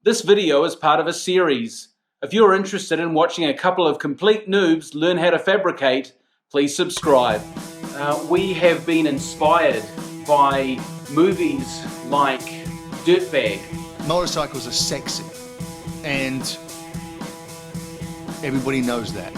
This video is part of a series. If you're interested in watching a couple of complete noobs learn how to fabricate, please subscribe. We have been inspired by movies like Dirtbag. Motorcycles are sexy, and everybody knows that.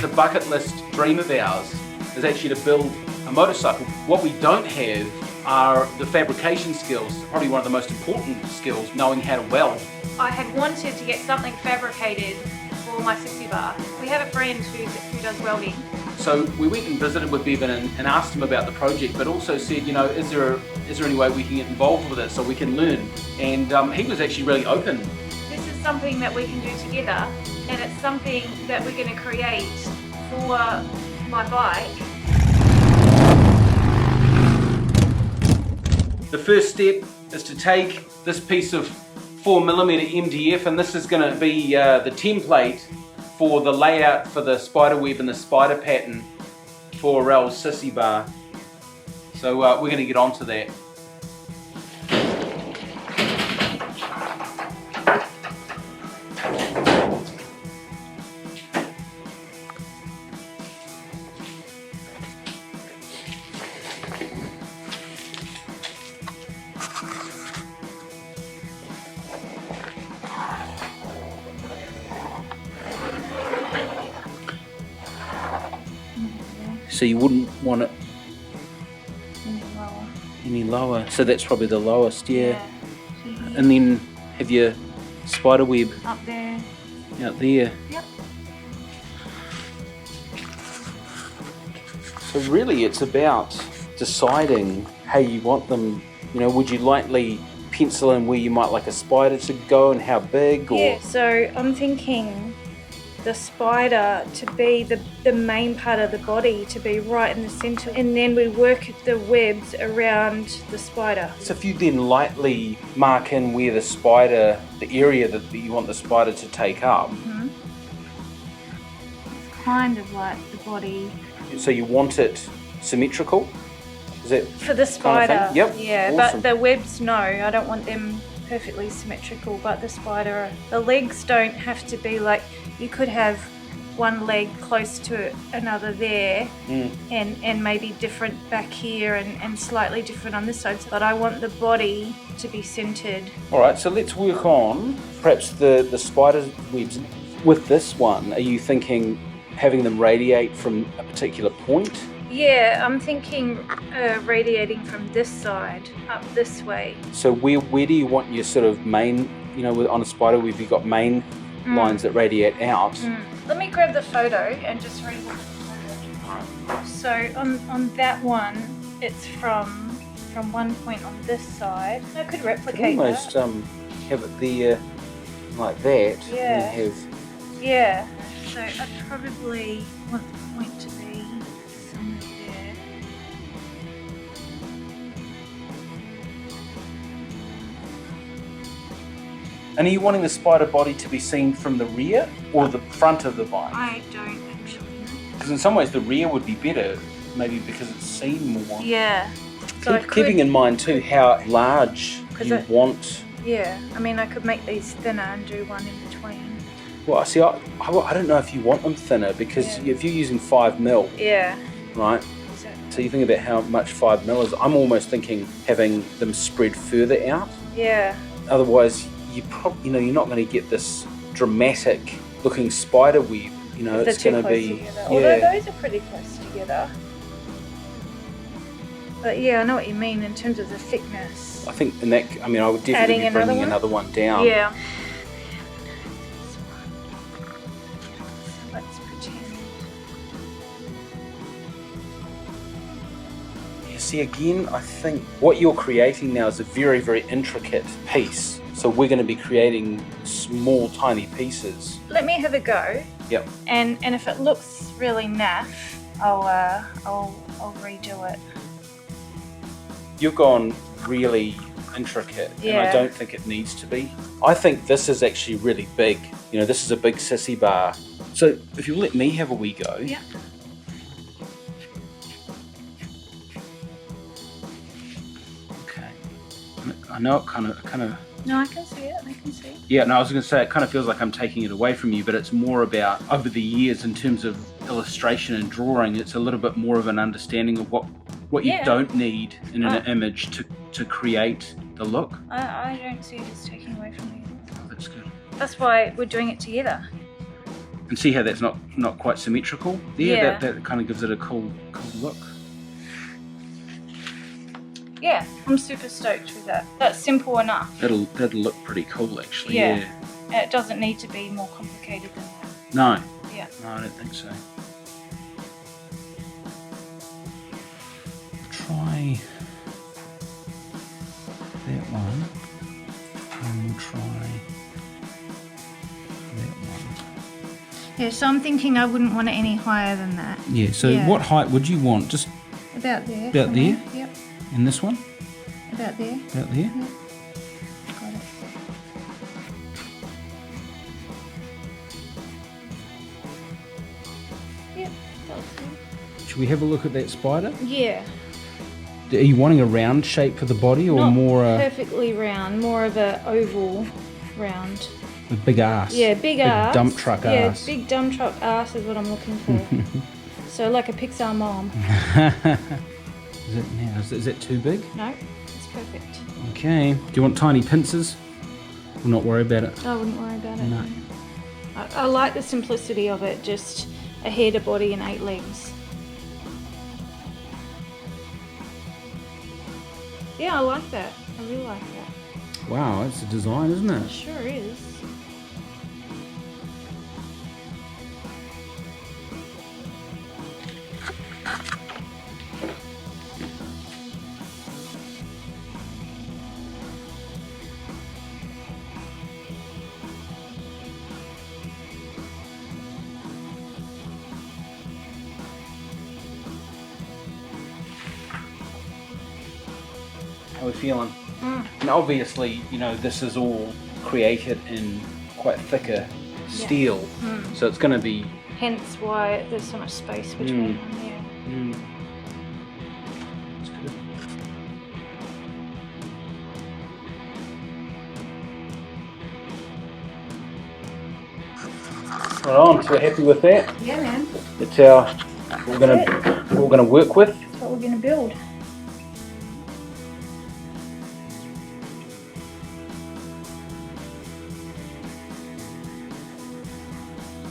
The bucket list dream of ours is actually to build a motorcycle. What we don't have are the fabrication skills, probably one of the most important skills, knowing how to weld. I had wanted to get something fabricated for my Sissy bar. We have a friend who does welding. So we went and visited with Bevan and asked him about the project, but also said, you know, is there any way we can get involved with it so we can learn? And he was actually really open. This is something that we can do together, and it's something that we're going to create for my bike. The first step is to take this piece of 4mm MDF, and this is going to be the template for the layout for the spider web and the spider pattern for Raul's Sissy bar. So we're going to get onto that. So you wouldn't want it any lower. So that's probably the lowest, yeah. And then have your spider web Up there. out there. Yep. So really it's about deciding how you want them. You know, would you lightly pencil in where you might like a spider to go and how big? Or Yeah, so I'm thinking the spider to be the main part of the body, to be right in the center, and then we work the webs around the spider. So if you then lightly mark in where the area that you want the spider to take up. It's kind of like the body. So you want it symmetrical? Is it For the spider, kind of thing? Yep. yeah, Awesome. but the webs, no, I don't want them perfectly symmetrical, but the spider, the legs don't have to be like, you could have one leg close to another there and maybe different back here and slightly different on this side, but I want the body to be centered. Alright, so let's work on perhaps the spider webs. With this one, are you thinking having them radiate from a particular point? Yeah, I'm thinking radiating from this side up this way. So where do you want your sort of main, you know, on a spider web you've got main lines that radiate out. Let me grab the photo and just read the photo. So on that one, it's from one point on this side. I could replicate almost that. have it there like that. Yeah. And have Yeah. So I'd probably want the point to be somewhere there. And are you wanting the spider body to be seen from the rear or the front of the bike? I don't actually know. Because in some ways the rear would be better, maybe because it's seen more. Yeah. So Keeping in mind too how large you want. Yeah, I mean I could make these thinner and do one in between. Well, see, I don't know if you want them thinner because if you're using 5mm, Yeah. right? Exactly. So you think about how much 5mm is. I'm almost thinking having them spread further out. Yeah. Otherwise, you're not going to get this dramatic looking spider web. You know, it's going to be together. Although those are pretty close together. But yeah, I know what you mean in terms of the thickness. I think I would definitely be bringing another one down. Yeah. Let's pretend. Yeah, see, again, I think what you're creating now is a very, very intricate piece. So we're going to be creating small, tiny pieces. Let me have a go. Yep. And if it looks really naff, I'll redo it. You've gone really intricate, and I don't think it needs to be. I think this is actually really big. You know, this is a big Sissy bar. So if you let me have a wee go. Yeah. I know it kind of. No, I can see it. I can see. Yeah, no, I was going to say it kind of feels like I'm taking it away from you, but it's more about over the years in terms of illustration and drawing. It's a little bit more of an understanding of what you don't need in an image to create the look. I don't see it as taking away from you. Oh, that's good. That's why we're doing it together. And see how that's not quite symmetrical there? Yeah. That kind of gives it a cool look. Yeah, I'm super stoked with that. That's simple enough. That'll look pretty cool actually. Yeah. It doesn't need to be more complicated than that. No. Yeah. No, I don't think so. Try that one, and we'll try that one. Yeah, so I'm thinking I wouldn't want it any higher than that. Yeah, so what height would you want? Just about there. About there? Yep. And this one? About there. About there? Yep. Got it. Yep, that looks good. Should we have a look at that spider? Yeah. Are you wanting a round shape for the body or Not more perfectly round, more of a oval round. a big ass? Yeah, big ass. Dump truck ass. Yeah, big dump truck ass is what I'm looking for. So like a Pixar mom. Is it too big? No, it's perfect. Okay. Do you want tiny pincers? We'll not worry about it. I wouldn't worry about it. No. I like the simplicity of it, just a head, a body and 8 legs. Yeah, I like that. I really like that. Wow, that's a design, isn't It it? sure is. How are we feeling? And obviously, you know, this is all created in quite thicker steel, so it's going to be... Hence why there's so much space between them, yeah. That's good. Right on, so we're happy with that. Yeah, man. That's our we're gonna work with. That's what we're going to build.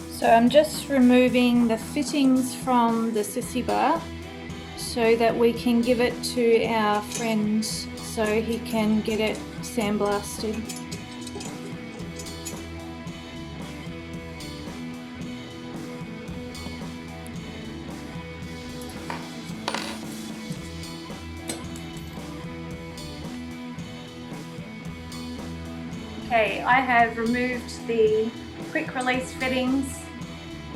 So I'm just removing the fittings from the Sissy bar so that we can give it to our friend so he can get it sandblasted. Okay, I have removed the quick release fittings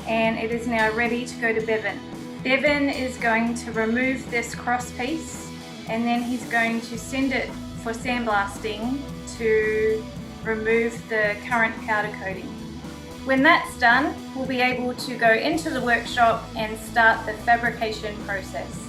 and it is now ready to go to Bevan. Bevan is going to remove this cross piece and then he's going to send it for sandblasting to remove the current powder coating. When that's done, we'll be able to go into the workshop and start the fabrication process.